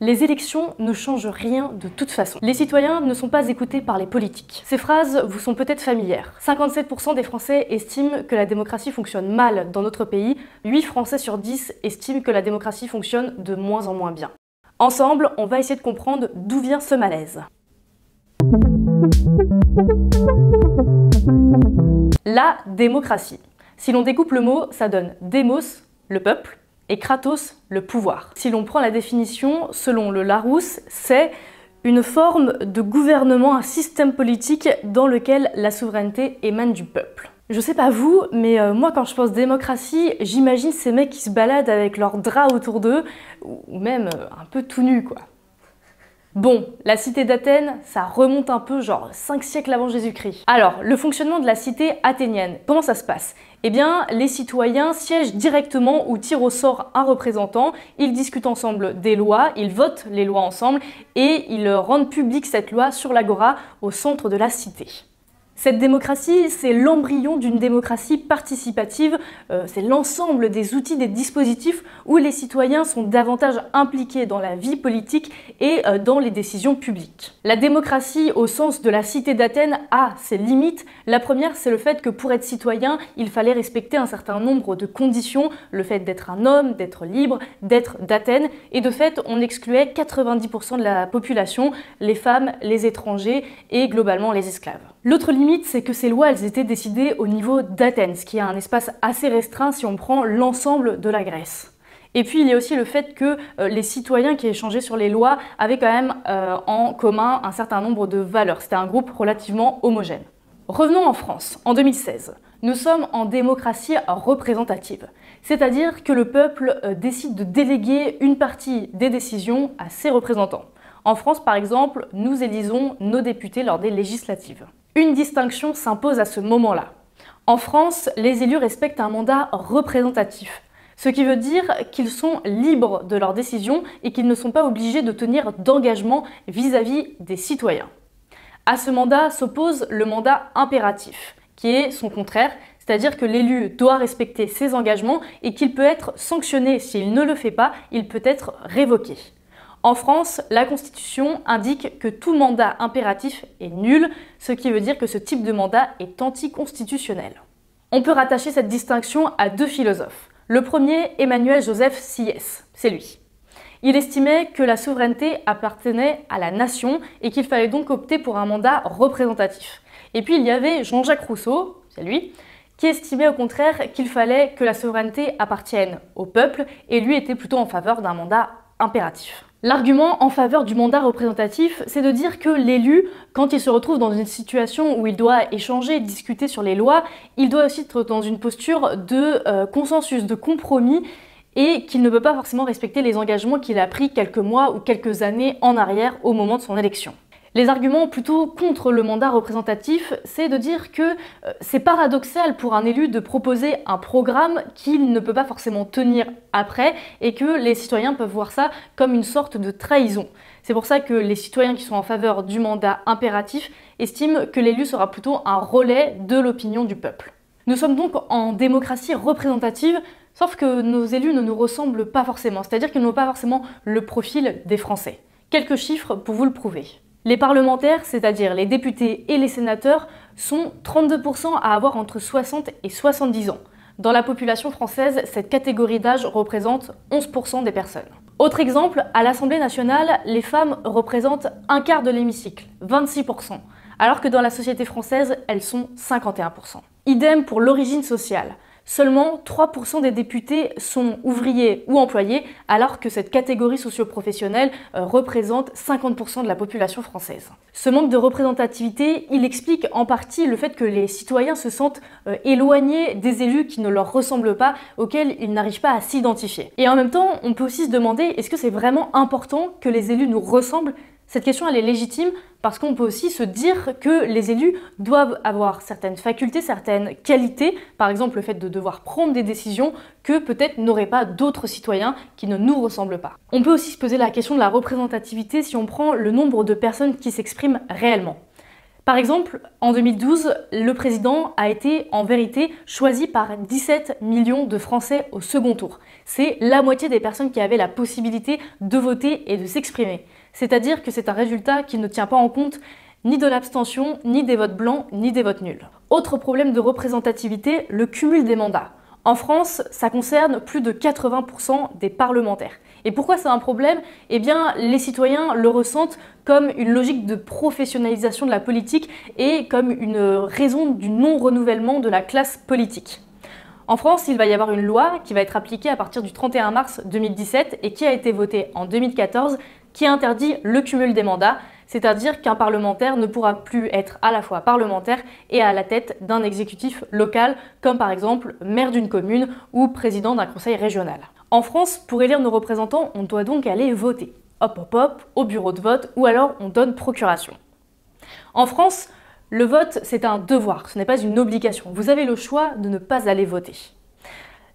Les élections ne changent rien de toute façon. Les citoyens ne sont pas écoutés par les politiques. Ces phrases vous sont peut-être familières. 57% des Français estiment que la démocratie fonctionne mal dans notre pays. 8 Français sur 10 estiment que la démocratie fonctionne de moins en moins bien. Ensemble, on va essayer de comprendre d'où vient ce malaise. La démocratie. Si l'on découpe le mot, ça donne démos, le peuple, et kratos, le pouvoir. Si l'on prend la définition, selon le Larousse, c'est une forme de gouvernement, un système politique dans lequel la souveraineté émane du peuple. Je sais pas vous, mais moi quand je pense démocratie, j'imagine ces mecs qui se baladent avec leurs draps autour d'eux, ou même un peu tout nus quoi. Bon, la cité d'Athènes, ça remonte un peu genre 5 siècles avant Jésus-Christ. Alors, le fonctionnement de la cité athénienne, comment ça se passe? Eh bien, les citoyens siègent directement ou tirent au sort un représentant, ils discutent ensemble des lois, ils votent les lois ensemble et ils rendent publique cette loi sur l'agora au centre de la cité. Cette démocratie, c'est l'embryon d'une démocratie participative, c'est l'ensemble des outils, des dispositifs où les citoyens sont davantage impliqués dans la vie politique et dans les décisions publiques. La démocratie, au sens de la cité d'Athènes, a ses limites. La première, c'est le fait que pour être citoyen, il fallait respecter un certain nombre de conditions, le fait d'être un homme, d'être libre, d'être d'Athènes, et de fait, on excluait 90% de la population, les femmes, les étrangers et globalement les esclaves. L'autre limite, c'est que ces lois, elles étaient décidées au niveau d'Athènes, ce qui est un espace assez restreint si on prend l'ensemble de la Grèce. Et puis il y a aussi le fait que les citoyens qui échangeaient sur les lois avaient quand même en commun un certain nombre de valeurs. C'était un groupe relativement homogène. Revenons en France, en 2016. Nous sommes en démocratie représentative, c'est-à-dire que le peuple décide de déléguer une partie des décisions à ses représentants. En France, par exemple, nous élisons nos députés lors des législatives. Une distinction s'impose à ce moment-là. En France, les élus respectent un mandat représentatif, ce qui veut dire qu'ils sont libres de leurs décisions et qu'ils ne sont pas obligés de tenir d'engagement vis-à-vis des citoyens. À ce mandat s'oppose le mandat impératif, qui est son contraire, c'est-à-dire que l'élu doit respecter ses engagements et qu'il peut être sanctionné s'il ne le fait pas, il peut être révoqué. En France, la Constitution indique que tout mandat impératif est nul, ce qui veut dire que ce type de mandat est anticonstitutionnel. On peut rattacher cette distinction à 2 philosophes. Le premier, Emmanuel Joseph Sieyès, c'est lui. Il estimait que la souveraineté appartenait à la nation et qu'il fallait donc opter pour un mandat représentatif. Et puis il y avait Jean-Jacques Rousseau, c'est lui, qui estimait au contraire qu'il fallait que la souveraineté appartienne au peuple et lui était plutôt en faveur d'un mandat impératif. L'argument en faveur du mandat représentatif, c'est de dire que l'élu, quand il se retrouve dans une situation où il doit échanger, discuter sur les lois, il doit aussi être dans une posture de consensus, de compromis, et qu'il ne peut pas forcément respecter les engagements qu'il a pris quelques mois ou quelques années en arrière au moment de son élection. Les arguments plutôt contre le mandat représentatif, c'est de dire que c'est paradoxal pour un élu de proposer un programme qu'il ne peut pas forcément tenir après et que les citoyens peuvent voir ça comme une sorte de trahison. C'est pour ça que les citoyens qui sont en faveur du mandat impératif estiment que l'élu sera plutôt un relais de l'opinion du peuple. Nous sommes donc en démocratie représentative, sauf que nos élus ne nous ressemblent pas forcément, c'est-à-dire qu'ils n'ont pas forcément le profil des Français. Quelques chiffres pour vous le prouver. Les parlementaires, c'est-à-dire les députés et les sénateurs, sont 32% à avoir entre 60 et 70 ans. Dans la population française, cette catégorie d'âge représente 11% des personnes. Autre exemple, à l'Assemblée nationale, les femmes représentent un quart de l'hémicycle, 26%, alors que dans la société française, elles sont 51%. Idem pour l'origine sociale. Seulement 3% des députés sont ouvriers ou employés, alors que cette catégorie socio-professionnelle représente 50% de la population française. Ce manque de représentativité, il explique en partie le fait que les citoyens se sentent éloignés des élus qui ne leur ressemblent pas, auxquels ils n'arrivent pas à s'identifier. Et en même temps, on peut aussi se demander, est-ce que c'est vraiment important que les élus nous ressemblent ? Cette question, elle est légitime parce qu'on peut aussi se dire que les élus doivent avoir certaines facultés, certaines qualités, par exemple le fait de devoir prendre des décisions que peut-être n'auraient pas d'autres citoyens qui ne nous ressemblent pas. On peut aussi se poser la question de la représentativité si on prend le nombre de personnes qui s'expriment réellement. Par exemple, en 2012, le président a été en vérité choisi par 17 millions de Français au second tour. C'est la moitié des personnes qui avaient la possibilité de voter et de s'exprimer. C'est-à-dire que c'est un résultat qui ne tient pas en compte ni de l'abstention, ni des votes blancs, ni des votes nuls. Autre problème de représentativité, le cumul des mandats. En France, ça concerne plus de 80% des parlementaires. Et pourquoi c'est un problème? Eh bien, les citoyens le ressentent comme une logique de professionnalisation de la politique et comme une raison du non-renouvellement de la classe politique. En France, il va y avoir une loi qui va être appliquée à partir du 31 mars 2017 et qui a été votée en 2014 qui interdit le cumul des mandats, c'est-à-dire qu'un parlementaire ne pourra plus être à la fois parlementaire et à la tête d'un exécutif local, comme par exemple maire d'une commune ou président d'un conseil régional. En France, pour élire nos représentants, on doit donc aller voter. Hop hop hop, au bureau de vote, ou alors on donne procuration. En France, le vote, c'est un devoir, ce n'est pas une obligation. Vous avez le choix de ne pas aller voter.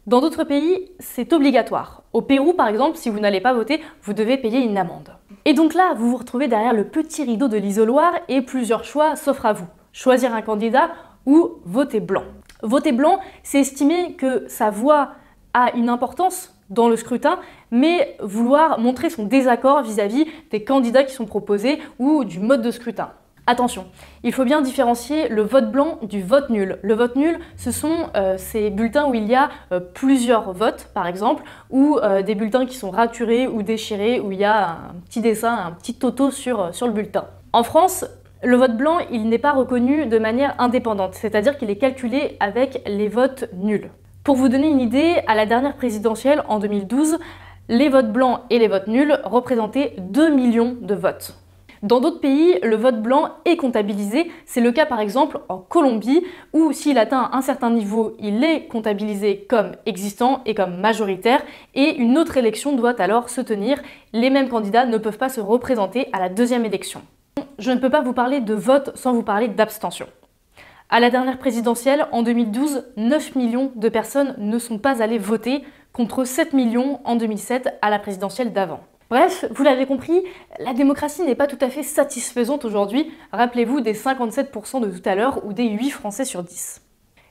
Dans d'autres pays, c'est obligatoire. Au Pérou, par exemple, si vous n'allez pas voter, vous devez payer une amende. Et donc là, vous vous retrouvez derrière le petit rideau de l'isoloir et plusieurs choix s'offrent à vous. Choisir un candidat ou voter blanc. Voter blanc, c'est estimer que sa voix a une importance dans le scrutin, mais vouloir montrer son désaccord vis-à-vis des candidats qui sont proposés ou du mode de scrutin. Attention, il faut bien différencier le vote blanc du vote nul. Le vote nul, ce sont ces bulletins où il y a plusieurs votes, par exemple, ou des bulletins qui sont raturés ou déchirés, où il y a un petit dessin, un petit toto sur le bulletin. En France, le vote blanc, il n'est pas reconnu de manière indépendante, c'est-à-dire qu'il est calculé avec les votes nuls. Pour vous donner une idée, à la dernière présidentielle, en 2012, les votes blancs et les votes nuls représentaient 2 millions de votes. Dans d'autres pays, le vote blanc est comptabilisé. C'est le cas par exemple en Colombie où s'il atteint un certain niveau, il est comptabilisé comme existant et comme majoritaire et une autre élection doit alors se tenir. Les mêmes candidats ne peuvent pas se représenter à la deuxième élection. Je ne peux pas vous parler de vote sans vous parler d'abstention. À la dernière présidentielle, en 2012, 9 millions de personnes ne sont pas allées voter contre 7 millions en 2007 à la présidentielle d'avant. Bref, vous l'avez compris, la démocratie n'est pas tout à fait satisfaisante aujourd'hui. Rappelez-vous des 57% de tout à l'heure ou des 8 Français sur 10.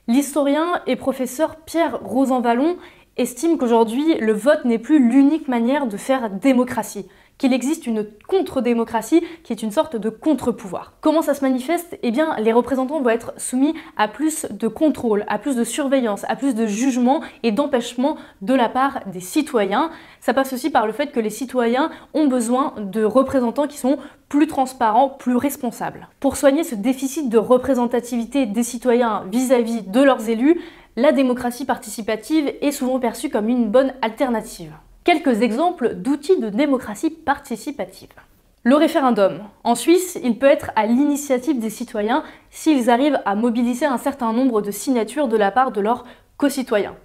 L'historien et professeur Pierre Rosanvallon estime qu'aujourd'hui, le vote n'est plus l'unique manière de faire démocratie, qu'il existe une contre-démocratie qui est une sorte de contre-pouvoir. Comment ça se manifeste? Eh bien, les représentants vont être soumis à plus de contrôle, à plus de surveillance, à plus de jugement et d'empêchement de la part des citoyens. Ça passe aussi par le fait que les citoyens ont besoin de représentants qui sont plus transparents, plus responsables. Pour soigner ce déficit de représentativité des citoyens vis-à-vis de leurs élus, la démocratie participative est souvent perçue comme une bonne alternative. Quelques exemples d'outils de démocratie participative. Le référendum. En Suisse, il peut être à l'initiative des citoyens s'ils arrivent à mobiliser un certain nombre de signatures de la part de leurs concitoyens.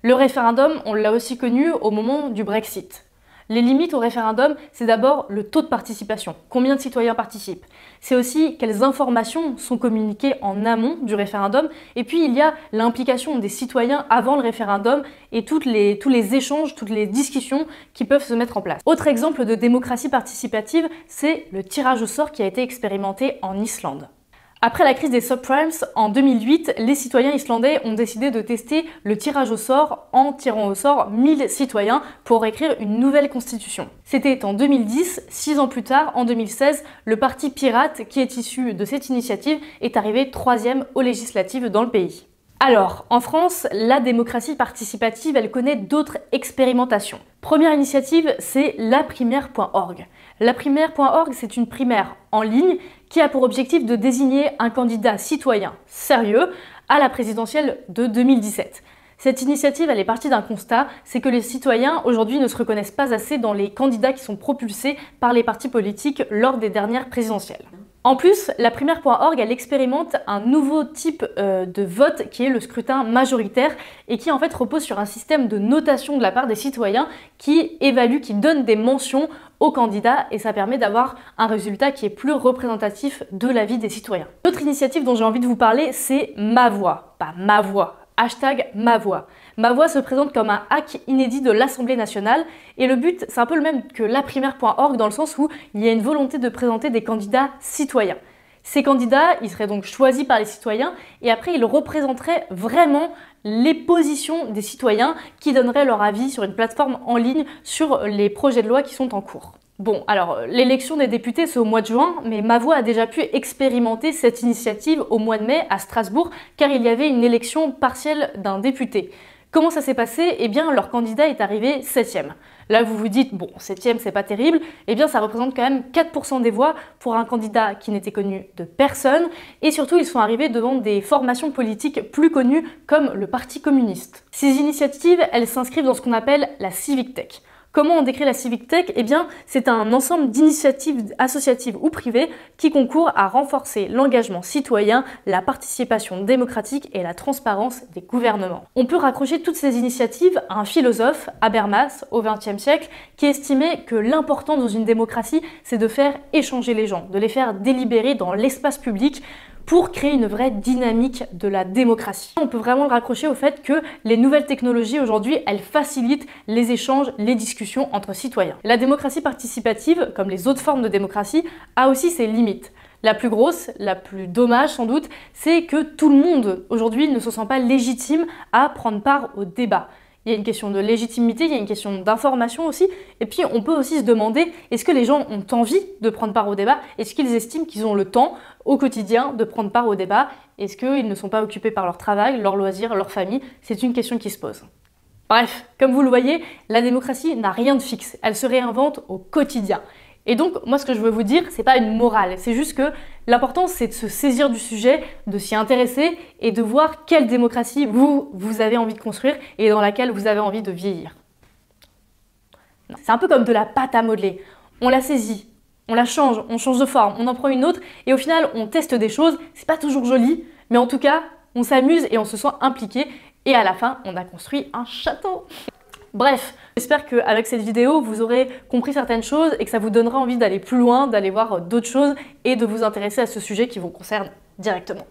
Le référendum, on l'a aussi connu au moment du Brexit. Les limites au référendum, c'est d'abord le taux de participation. Combien de citoyens participent? C'est aussi quelles informations sont communiquées en amont du référendum. Et puis il y a l'implication des citoyens avant le référendum et tous les échanges, toutes les discussions qui peuvent se mettre en place. Autre exemple de démocratie participative, c'est le tirage au sort qui a été expérimenté en Islande. Après la crise des subprimes, en 2008, les citoyens islandais ont décidé de tester le tirage au sort en tirant au sort 1000 citoyens pour écrire une nouvelle constitution. C'était en 2010, 6 ans plus tard, en 2016, le parti Pirate, qui est issu de cette initiative, est arrivé 3e aux législatives dans le pays. Alors, en France, la démocratie participative, elle connaît d'autres expérimentations. Première initiative, c'est laprimaire.org. Laprimaire.org, c'est une primaire en ligne qui a pour objectif de désigner un candidat citoyen sérieux à la présidentielle de 2017. Cette initiative, elle est partie d'un constat, c'est que les citoyens aujourd'hui ne se reconnaissent pas assez dans les candidats qui sont propulsés par les partis politiques lors des dernières présidentielles. En plus, laprimaire.org, elle expérimente un nouveau type de vote qui est le scrutin majoritaire et qui en fait repose sur un système de notation de la part des citoyens qui évalue, qui donne des mentions aux candidats et ça permet d'avoir un résultat qui est plus représentatif de la vie des citoyens. L'autre initiative dont j'ai envie de vous parler, c'est Ma Voix, pas Ma Voix. Hashtag Ma Voix. Ma Voix se présente comme un hack inédit de l'Assemblée nationale et le but, c'est un peu le même que laprimaire.org dans le sens où il y a une volonté de présenter des candidats citoyens. Ces candidats, ils seraient donc choisis par les citoyens et après ils représenteraient vraiment les positions des citoyens qui donneraient leur avis sur une plateforme en ligne sur les projets de loi qui sont en cours. Bon, alors l'élection des députés c'est au mois de juin, mais Ma Voix a déjà pu expérimenter cette initiative au mois de mai à Strasbourg car il y avait une élection partielle d'un député. Comment ça s'est passé? Eh bien, leur candidat est arrivé 7e. Là, vous vous dites, bon, 7e, c'est pas terrible. Eh bien, ça représente quand même 4% des voix pour un candidat qui n'était connu de personne. Et surtout, ils sont arrivés devant des formations politiques plus connues comme le Parti communiste. Ces initiatives, elles s'inscrivent dans ce qu'on appelle la civic tech. Comment on décrit la civic tech? Eh bien, c'est un ensemble d'initiatives associatives ou privées qui concourent à renforcer l'engagement citoyen, la participation démocratique et la transparence des gouvernements. On peut raccrocher toutes ces initiatives à un philosophe, Habermas, au XXe siècle, qui estimait que l'important dans une démocratie, c'est de faire échanger les gens, de les faire délibérer dans l'espace public, pour créer une vraie dynamique de la démocratie. On peut vraiment le raccrocher au fait que les nouvelles technologies aujourd'hui, elles facilitent les échanges, les discussions entre citoyens. La démocratie participative, comme les autres formes de démocratie, a aussi ses limites. La plus grosse, la plus dommage sans doute, c'est que tout le monde aujourd'hui ne se sent pas légitime à prendre part au débat. Il y a une question de légitimité, il y a une question d'information aussi, et puis on peut aussi se demander, est-ce que les gens ont envie de prendre part au débat? Est-ce qu'ils estiment qu'ils ont le temps au quotidien de prendre part au débat? Est-ce qu'ils ne sont pas occupés par leur travail, leur loisir, leur famille? C'est une question qui se pose. Bref, comme vous le voyez, la démocratie n'a rien de fixe, elle se réinvente au quotidien. Et donc, moi, ce que je veux vous dire, c'est pas une morale, c'est juste que l'important, c'est de se saisir du sujet, de s'y intéresser et de voir quelle démocratie vous avez envie de construire et dans laquelle vous avez envie de vieillir. C'est un peu comme de la pâte à modeler. On la saisit, on la change, on change de forme, on en prend une autre et au final, on teste des choses. C'est pas toujours joli, mais en tout cas, on s'amuse et on se sent impliqué et à la fin, on a construit un château. Bref, j'espère qu'avec cette vidéo, vous aurez compris certaines choses et que ça vous donnera envie d'aller plus loin, d'aller voir d'autres choses et de vous intéresser à ce sujet qui vous concerne directement.